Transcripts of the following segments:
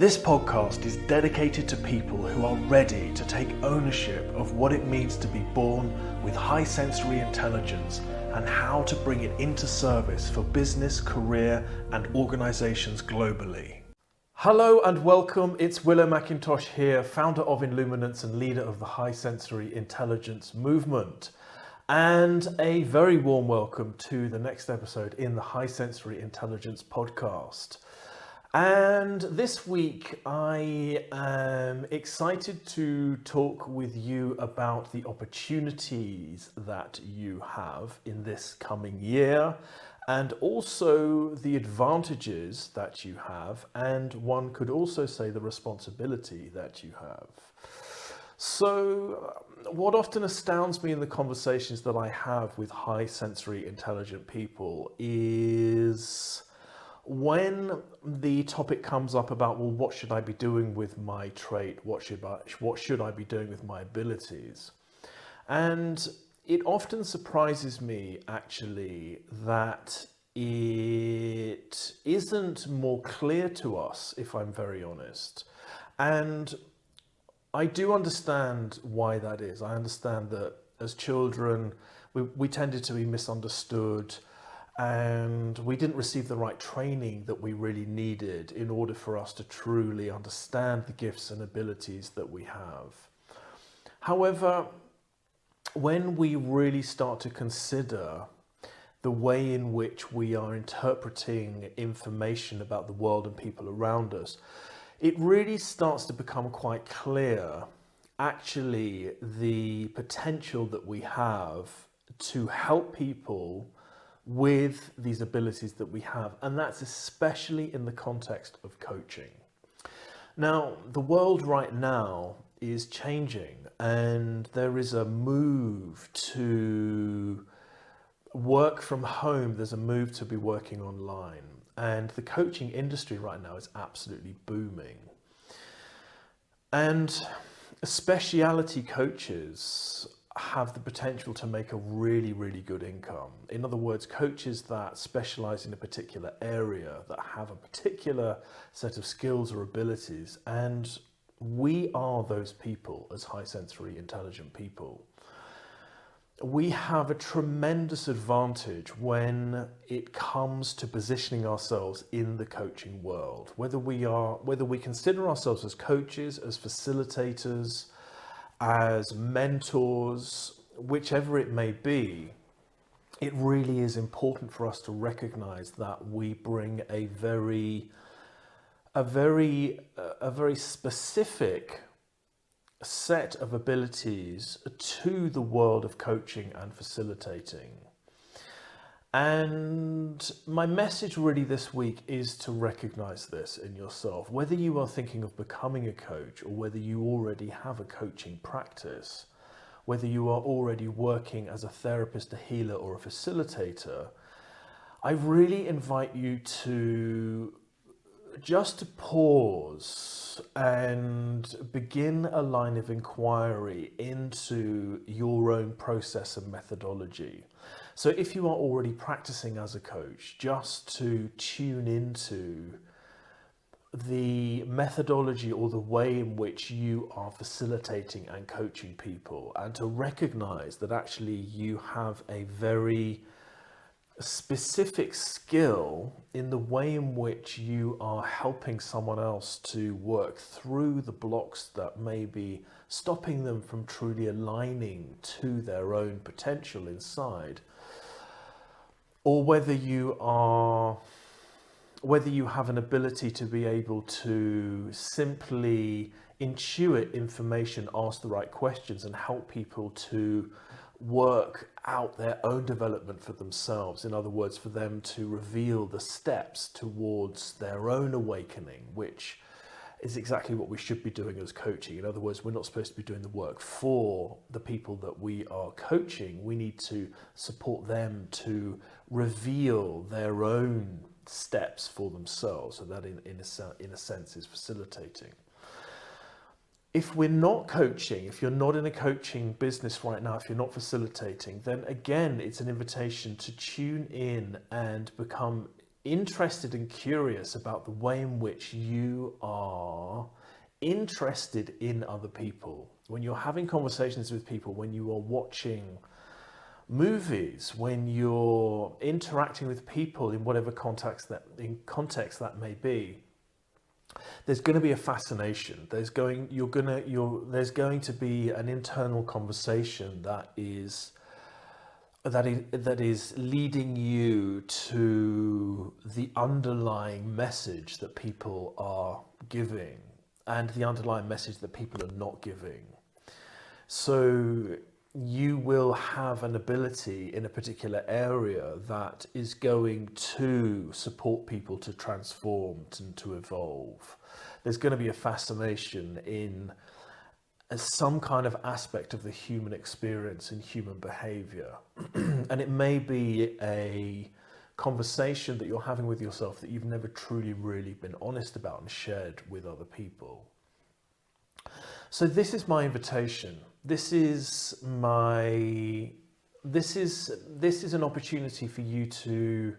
This podcast is dedicated to people who are ready to take ownership of what it means to be born with high sensory intelligence and how to bring it into service for business, career, and organizations globally. Hello and welcome, it's Willow McIntosh here, founder of Illuminance and leader of the High Sensory Intelligence Movement. And a very warm welcome to the next episode in the High Sensory Intelligence podcast. And this week I am excited to talk with you about the opportunities that you have in this coming year and also the advantages that you have, and one could also say the responsibility that you have. So what often astounds me in the conversations that I have with high sensory intelligent people is when the topic comes up about, well, what should I be doing with my trait? What should I be doing with my abilities? And it often surprises me, actually, that it isn't more clear to us, if I'm very honest. And I do understand why that is. I understand that as children, we tended to be misunderstood, and we didn't receive the right training that we really needed in order for us to truly understand the gifts and abilities that we have. However, when we really start to consider the way in which we are interpreting information about the world and people around us, it really starts to become quite clear, actually, the potential that we have to help people with these abilities that we have, and that's especially in the context of coaching. Now, the world right now is changing, and there is a move to work from home, there's a move to be working online, and the coaching industry right now is absolutely booming. And speciality coaches have the potential to make a really, really good income. In other words, coaches that specialize in a particular area, that have a particular set of skills or abilities, and we are those people as high sensory intelligent people. We have a tremendous advantage when it comes to positioning ourselves in the coaching world. Whether we consider ourselves as coaches, as facilitators, as mentors, whichever it may be, it really is important for us to recognize that we bring a very specific set of abilities to the world of coaching and facilitating. And my message really this week is to recognize this in yourself. Whether you are thinking of becoming a coach, or whether you already have a coaching practice, whether you are already working as a therapist, a healer, or a facilitator, I really invite you to just pause and begin a line of inquiry into your own process and methodology. So if you are already practicing as a coach, just to tune into the methodology or the way in which you are facilitating and coaching people, and to recognize that actually you have a very specific skill in the way in which you are helping someone else to work through the blocks that may be stopping them from truly aligning to their own potential inside, or whether you have an ability to be able to simply intuit information, ask the right questions, and help people to work out their own development for themselves. In other words, for them to reveal the steps towards their own awakening, which is exactly what we should be doing as coaching. In other words, we're not supposed to be doing the work for the people that we are coaching. We need to support them to reveal their own steps for themselves. So that in a sense is facilitating. If we're not coaching, if you're not in a coaching business right now, if you're not facilitating, then again, it's an invitation to tune in and become interested and curious about the way in which you are interested in other people, when you're having conversations with people, when you are watching movies, when you're interacting with people in whatever context that may be, there's going to be a fascination. There's going to be an internal conversation that is leading you to the underlying message that people are giving and the underlying message that people are not giving. So you will have an ability in a particular area that is going to support people to transform and to evolve. There's going to be a fascination in some kind of aspect of the human experience and human behavior. And it may be a conversation that you're having with yourself that you've never truly really been honest about and shared with other people. So this is my invitation. This is an opportunity for you to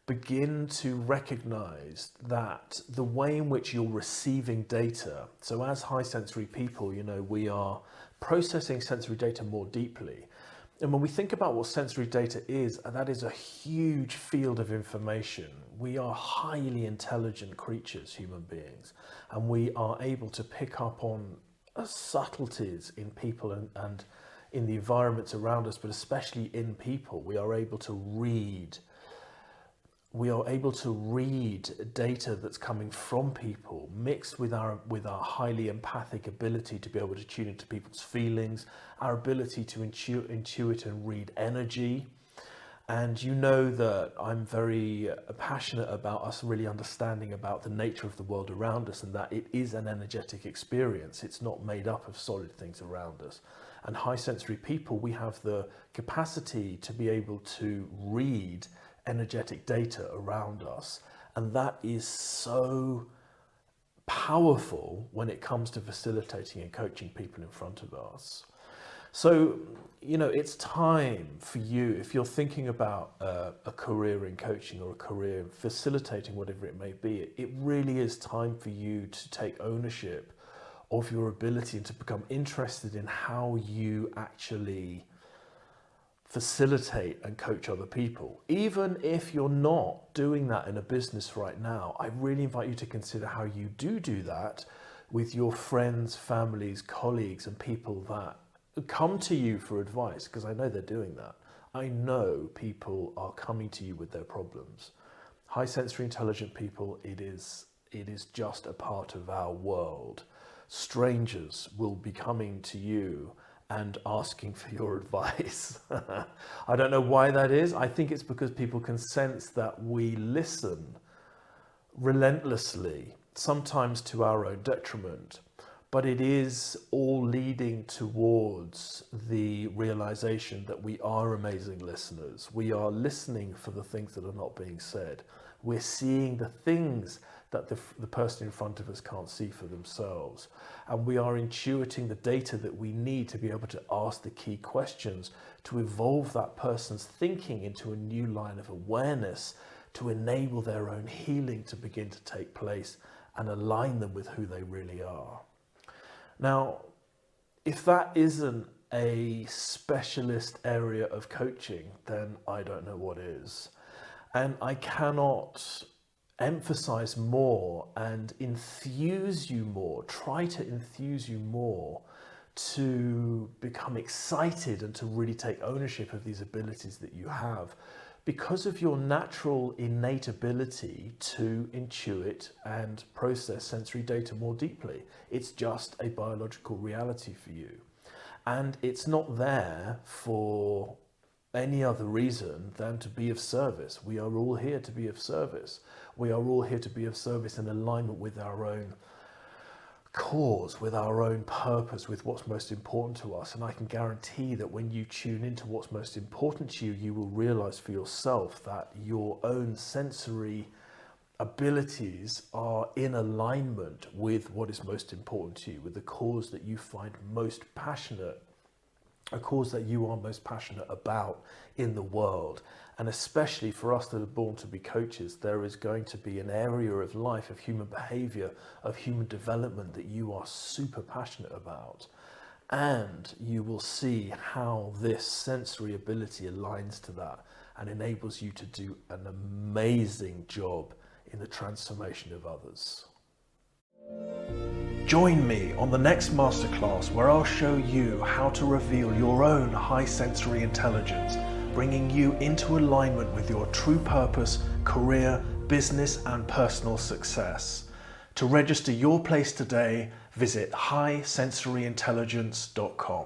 begin to recognize that the way in which you're receiving data. So as high sensory people, we are processing sensory data more deeply. And when we think about what sensory data is, that is a huge field of information. We are highly intelligent creatures, human beings, and we are able to pick up on subtleties in people and in the environments around us, but especially in people. We are able to read data that's coming from people, mixed with our highly empathic ability to be able to tune into people's feelings, our ability to intuit and read energy. And you know that I'm very passionate about us really understanding about the nature of the world around us, and that it is an energetic experience. It's not made up of solid things around us. And high sensory people, we have the capacity to be able to read energetic data around us. And that is so powerful when it comes to facilitating and coaching people in front of us. So, it's time for you, if you're thinking about a career in coaching or a career in facilitating, whatever it may be, it really is time for you to take ownership of your ability and to become interested in how you actually facilitate and coach other people. Even if you're not doing that in a business right now, I really invite you to consider how you do that with your friends, families, colleagues, and people that come to you for advice, because I know they're doing that. I know people are coming to you with their problems. High sensory intelligent people, it is just a part of our world. Strangers will be coming to you and asking for your advice. I don't know why that is. I think it's because people can sense that we listen relentlessly, sometimes to our own detriment. But it is all leading towards the realization that we are amazing listeners. We are listening for the things that are not being said. We're seeing the things that the person in front of us can't see for themselves. And we are intuiting the data that we need to be able to ask the key questions to evolve that person's thinking into a new line of awareness, to enable their own healing to begin to take place and align them with who they really are. Now, if that isn't a specialist area of coaching, then I don't know what is. And I cannot emphasize more and enthuse you more, try to enthuse you more to become excited and to really take ownership of these abilities that you have, because of your natural innate ability to intuit and process sensory data more deeply. It's just a biological reality for you. And it's not there for any other reason than to be of service. We are all here to be of service. We are all here to be of service in alignment with our own cause, with our own purpose, with what's most important to us. And I can guarantee that when you tune into what's most important to you, you will realize for yourself that your own sensory abilities are in alignment with what is most important to you, with the cause that you find most passionate, a cause that you are most passionate about in the world. And especially for us that are born to be coaches, there is going to be an area of life, of human behavior, of human development that you are super passionate about. And you will see how this sensory ability aligns to that and enables you to do an amazing job in the transformation of others. Join me on the next masterclass where I'll show you how to reveal your own high sensory intelligence, bringing you into alignment with your true purpose, career, business and personal success. To register your place today, visit highsensoryintelligence.com.